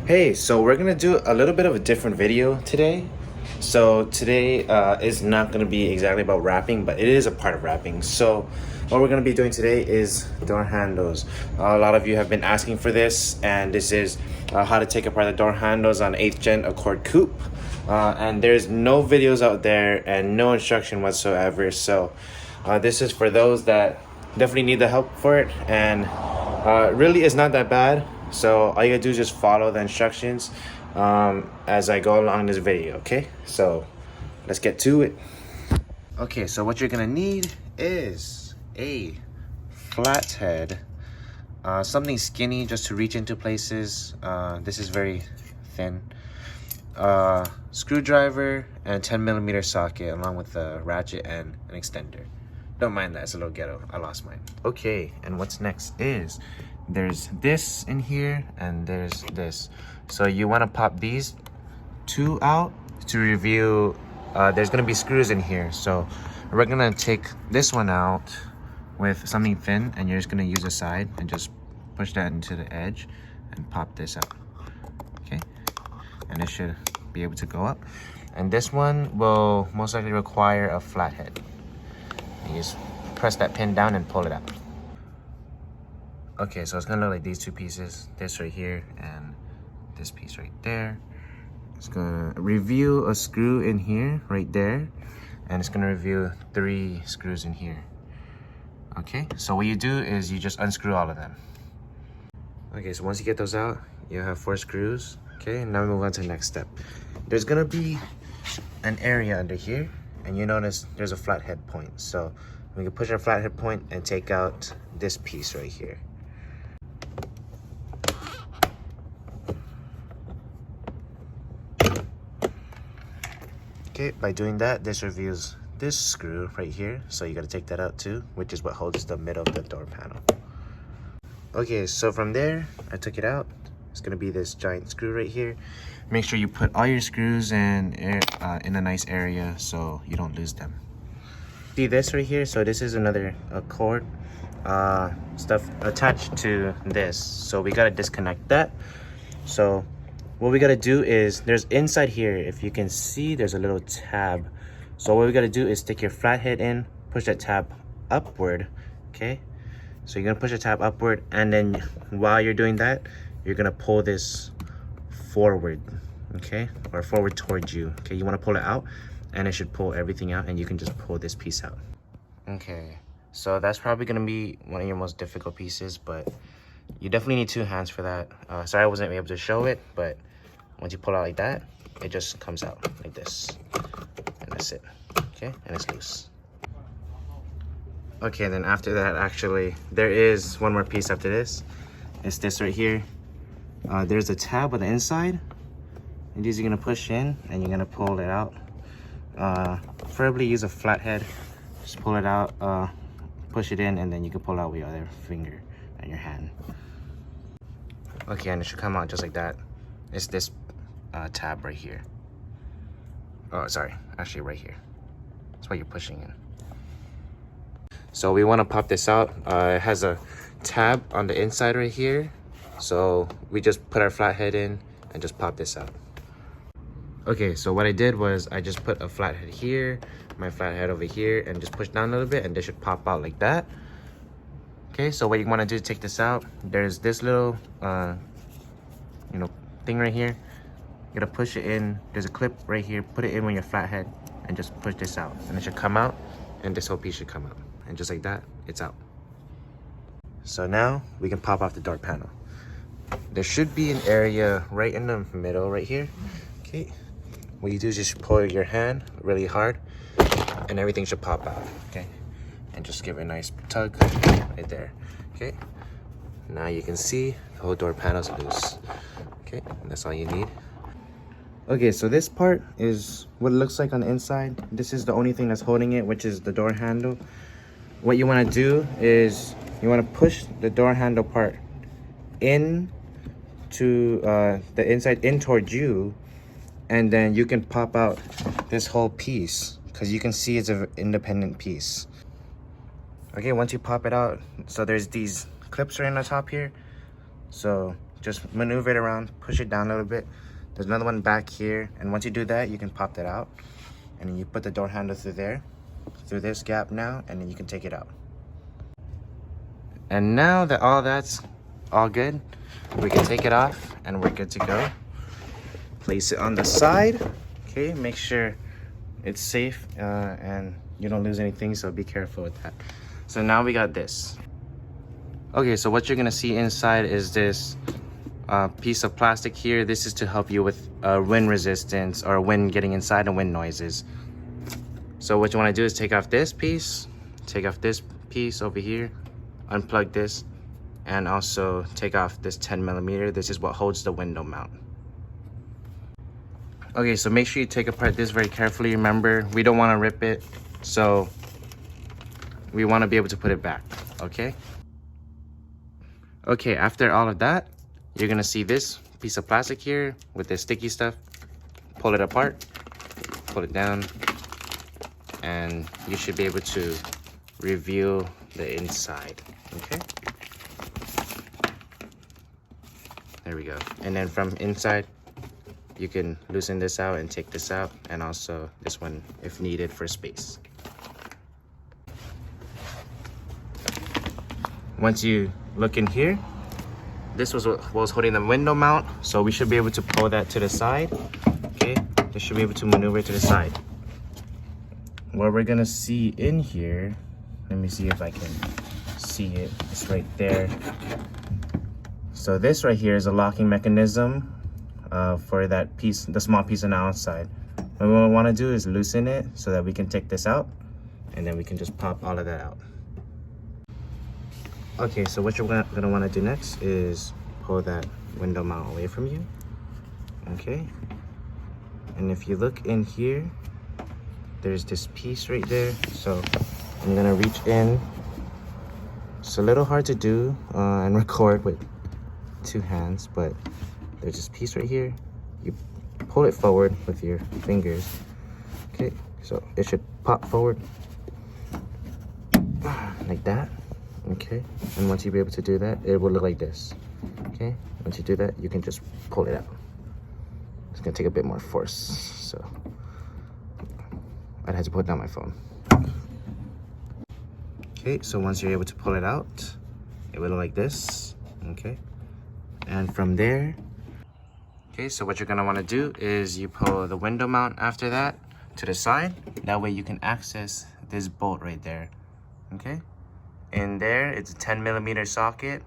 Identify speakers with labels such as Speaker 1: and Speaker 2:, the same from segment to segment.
Speaker 1: Hey, so we're gonna do a little bit of a different video today. So today is not gonna be exactly about wrapping, but it is a part of wrapping. So what we're gonna be doing today is door handles. A lot of you have been asking for this, and this is how to take apart the door handles on 8th Gen Accord Coupe. And there's no videos out there and no instruction whatsoever. So this is for those that definitely need the help for it, and really it's not that bad. So all you gotta do is just follow the instructions as I go along this video, okay? So let's get to it. Okay, so what you're gonna need is a flathead, something skinny just to reach into places. This is very thin. Screwdriver and a 10mm socket along with a ratchet and an extender. Don't mind that, it's a little ghetto. I lost mine. Okay, and what's next is there's this in here and there's this. So you want to pop these two out to review. There's gonna be screws in here, so we're gonna take this one out with something thin, and you're just gonna use the side and just push that into the edge and pop this out. Okay, and it should be able to go up. And this one will most likely require a flathead. You just press that pin down and pull it out. Okay, so it's gonna look like these two pieces, this right here and this piece right there. It's gonna review a screw in here, right there, and it's gonna review 3 screws in here. Okay, so what you do is you just unscrew all of them. Okay, so once you get those out, you have 4 screws. Okay, and now we move on to the next step. There's gonna be an area under here, and you notice there's a flathead point. So we can push our flathead point and take out this piece right here. Okay, by doing that, this reveals this screw right here. So you gotta take that out too, which is what holds the middle of the door panel. Okay, so from there, I took it out. It's gonna be this giant screw right here. Make sure you put all your screws in a nice area so you don't lose them. See this right here? So this is another Accord stuff attached to this. So we gotta disconnect that. So what we gotta do is, there's inside here, if you can see, there's a little tab. So what we gotta do is stick your flathead in, push that tab upward, okay? So you're gonna push the tab upward, and then while you're doing that, you're gonna pull this forward, okay? Or forward towards you, okay? You wanna pull it out, and it should pull everything out, and you can just pull this piece out. Okay, so that's probably gonna be one of your most difficult pieces, but you definitely need 2 hands for that. Sorry I wasn't able to show it, but once you pull out like that, it just comes out like this. And that's it, okay? And it's loose. Okay, then after that, actually, there is one more piece after this. It's this right here. There's a tab on the inside. And these you're gonna push in, and you're gonna pull it out. Preferably use a flathead. Just pull it out, push it in, and then you can pull out with your other finger and your hand. Okay, and it should come out just like that. It's this tab right here. Oh, sorry, actually right here. That's why you're pushing in. So we want to pop this out. It has a tab on the inside right here. So we just put our flathead in and just pop this out. Okay, so what I did was I just put a flathead here, my flathead over here, and just push down a little bit, and this should pop out like that. Okay, so what you want to do to take this out, there's this little thing right here. You gotta push it in. There's a clip right here. Put it in with your flathead and just push this out, and it should come out, and this whole piece should come out, and just like that, it's out. So now we can pop off the door panel. There should be an area right in the middle right here. Okay, what you do is just pull your hand really hard, and everything should pop out. Okay, and just give it a nice tug right there. Okay, now you can see the whole door panel's loose. Okay, and that's all you need. Okay, so this part is what it looks like on the inside. This is the only thing that's holding it, which is the door handle. What you want to do is you want to push the door handle part in to the inside, in towards you, and then you can pop out this whole piece, because you can see it's an independent piece. Okay, once you pop it out, so there's these clips right on the top here. So just maneuver it around, push it down a little bit. There's another one back here, and once you do that, you can pop that out, and then you put the door handle through there, through this gap now, and then you can take it out. And now that all that's all good, we can take it off and we're good to go. Place it on the side. Okay, make sure it's safe and you don't lose anything, so be careful with that. So now we got this. Okay, so what you're gonna see inside is this piece of plastic here. This is to help you with wind resistance or wind getting inside and wind noises. So what you want to do is take off this piece over here, unplug this, and also take off this 10mm. This is what holds the window mount. Okay, so make sure you take apart this very carefully. Remember, we don't want to rip it, so we want to be able to put it back, okay? Okay, after all of that, you're gonna see this piece of plastic here with this sticky stuff. Pull it apart, pull it down, and you should be able to reveal the inside, okay? There we go. And then from inside, you can loosen this out and take this out, and also this one if needed for space. Once you look in here, this was what was holding the window mount, so we should be able to pull that to the side. Okay, this should be able to maneuver to the side. What we're gonna see in here, let me see if I can see it. It's right there. So this right here is a locking mechanism for that piece, the small piece on the outside. What we want to do is loosen it so that we can take this out, and then we can just pop all of that out. Okay, so what you're gonna want to do next is pull that window mount away from you. Okay, and if you look in here, there's this piece right there. So I'm gonna reach in. It's a little hard to do and record with two hands, but there's this piece right here. You pull it forward with your fingers. Okay, so it should pop forward like that. Okay, and once you be able to do that, it will look like this. Okay, once you do that, you can just pull it out. It's gonna take a bit more force, so I'd have to put down my phone. Okay, so once you're able to pull it out, it will look like this. Okay, and from there, okay, so what you're gonna want to do is you pull the window mount after that to the side. That way you can access this bolt right there. Okay, in there it's a 10mm socket,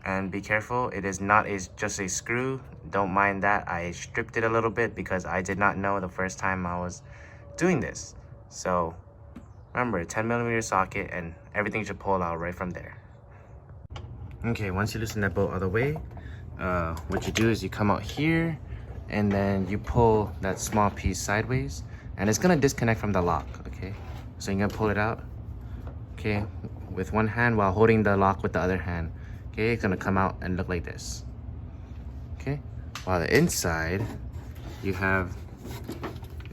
Speaker 1: and be careful, it is not just a screw. Don't mind that. I stripped it a little bit because I did not know the first time I was doing this. So remember, 10mm socket, and everything should pull out right from there. Okay, once you loosen that bolt all the way, what you do is you come out here and then you pull that small piece sideways, and it's gonna disconnect from the lock. Okay, so you're gonna pull it out, okay, with one hand while holding the lock with the other hand. Okay, it's gonna come out and look like this. Okay, while the inside you have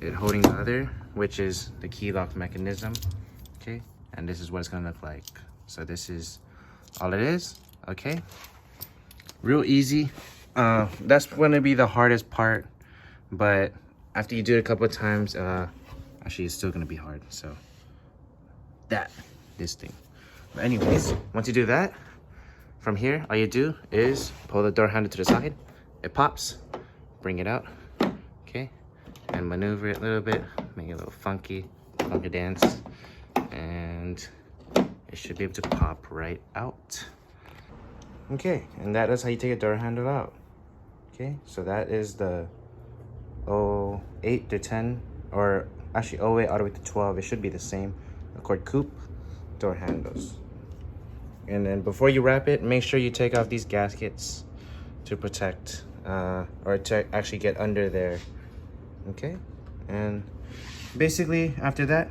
Speaker 1: it holding the other, which is the key lock mechanism. Okay, and this is what it's gonna look like. So this is all it is. Okay, real easy. That's gonna be the hardest part, but after you do it a couple of times, actually it's still gonna be hard. So this thing. But anyways, once you do that, from here, all you do is pull the door handle to the side. It pops, bring it out, okay, and maneuver it a little bit, make it a little funky dance, and it should be able to pop right out. Okay, and that is how you take a door handle out. Okay, so that is the 08 to 10, or actually 08 all the way to 12. It should be the same Accord Coupe door handles. And then before you wrap it, make sure you take off these gaskets to protect or to actually get under there. Okay, and basically after that,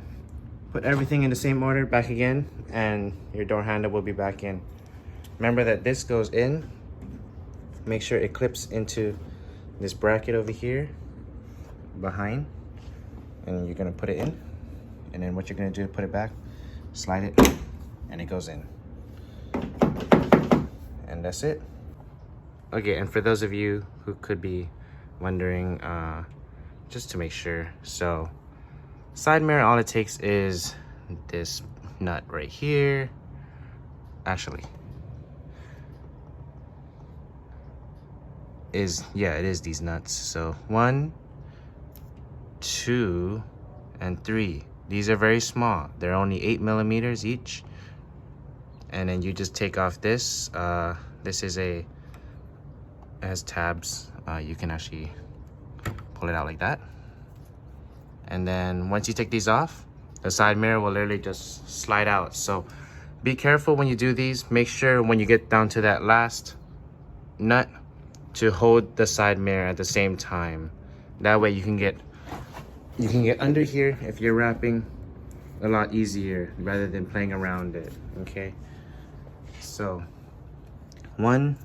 Speaker 1: put everything in the same order back again, and your door handle will be back in. Remember that this goes in. Make sure it clips into this bracket over here behind, and you're gonna put it in, and then what you're gonna do, put it back, slide it, and it goes in. And that's it. Okay, and for those of you who could be wondering, just to make sure, so side mirror, all it takes is this nut right here. Actually, it is these nuts. So 1, 2, and 3. These are very small. They're only 8 millimeters each. And then you just take off this. This is it has tabs. You can actually pull it out like that. And then once you take these off, the side mirror will literally just slide out. So be careful when you do these. Make sure when you get down to that last nut to hold the side mirror at the same time. That way you can get under here if you're wrapping a lot easier rather than playing around it. Okay, so 1,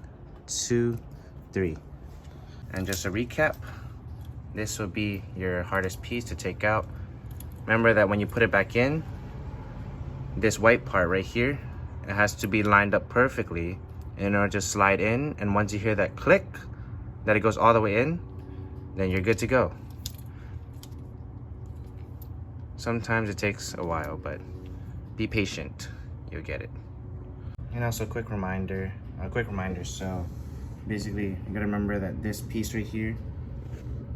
Speaker 1: 2, 3. And just a recap, this will be your hardest piece to take out. Remember that when you put it back in, this white part right here, it has to be lined up perfectly in order to slide in. And once you hear that click, that it goes all the way in, then you're good to go. Sometimes it takes a while, but be patient, you'll get it. And also a quick reminder, so basically you gotta remember that this piece right here,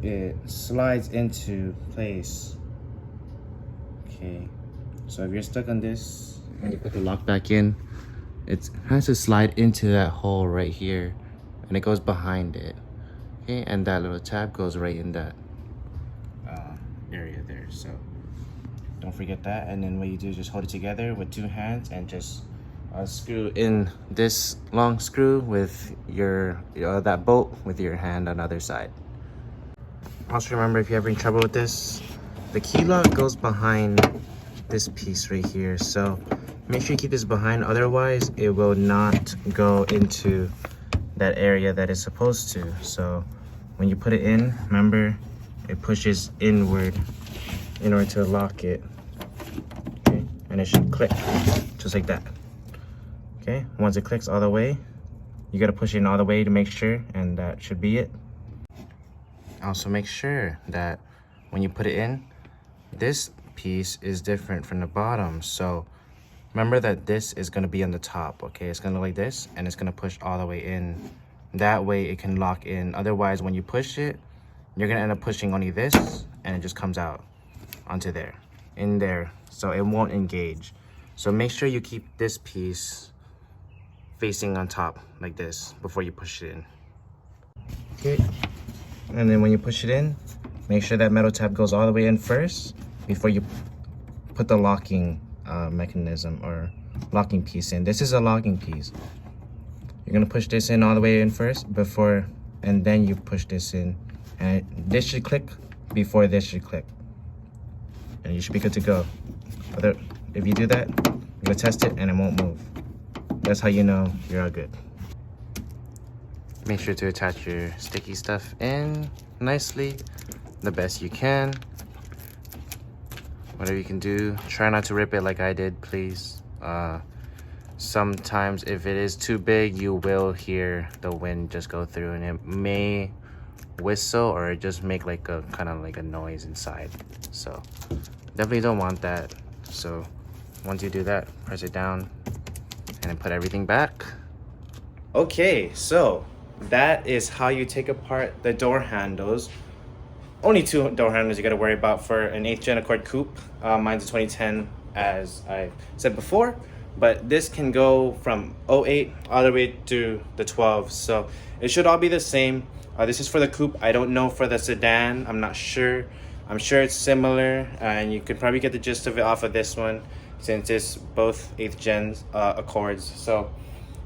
Speaker 1: it slides into place. Okay, so if you're stuck on this and you put the lock back in, it has to slide into that hole right here, and it goes behind it. Okay, and that little tab goes right in that area there, so don't forget that. And then what you do is just hold it together with 2 hands and just screw in this long screw with your that bolt with your hand on the other side. Also remember, if you're having trouble with this, the key lock goes behind this piece right here, so make sure you keep this behind, otherwise it will not go into that area that it's supposed to. So when you put it in, remember it pushes inward in order to lock it. Okay, and it should click just like that. Okay, once it clicks all the way, you got to push it in all the way to make sure, and that should be it. Also make sure that when you put it in, this piece is different from the bottom. So remember that this is going to be on the top. Okay, it's going to look like this, and it's going to push all the way in. That way it can lock in. Otherwise, when you push it, you're going to end up pushing only this, and it just comes out onto there, in there, so it won't engage. So make sure you keep this piece facing on top like this before you push it in. Okay, and then when you push it in, make sure that metal tab goes all the way in first before you put the locking mechanism or locking piece in. This is a locking piece. You're gonna push this in all the way in first before, and then you push this in, and this should click before this should click, and you should be good to go. If you do that, you're gonna test it and it won't move. That's how you know you're all good. Make sure to attach your sticky stuff in nicely, the best you can. Whatever you can do, try not to rip it like I did, please. Sometimes if it is too big, you will hear the wind just go through, and it may whistle or just make like a kind of like a noise inside. So definitely don't want that. So once you do that, press it down and then put everything back. Okay, so that is how you take apart the door handles. Only 2 door handles you got to worry about for an 8th gen Accord Coupe. Mine's a 2010, as I said before, but this can go from 08 all the way to the 12, so it should all be the same. This is for the coupe. I don't know for the sedan. I'm not sure. I'm sure it's similar, and you could probably get the gist of it off of this one, since it's both 8th gen Accords. So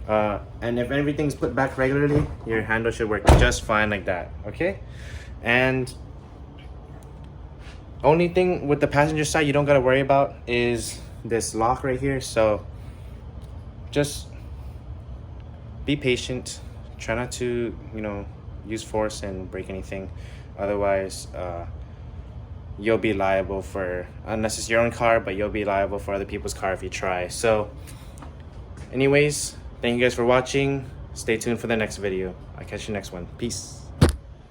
Speaker 1: and if everything's put back regularly, your handle should work just fine like that. Okay, and only thing with the passenger side you don't got to worry about is this lock right here. So just be patient, try not to use force and break anything, otherwise you'll be liable for, unless it's your own car, but you'll be liable for other people's car if you try. So anyways, thank you guys for watching. Stay tuned for the next video. I'll catch you next one. Peace.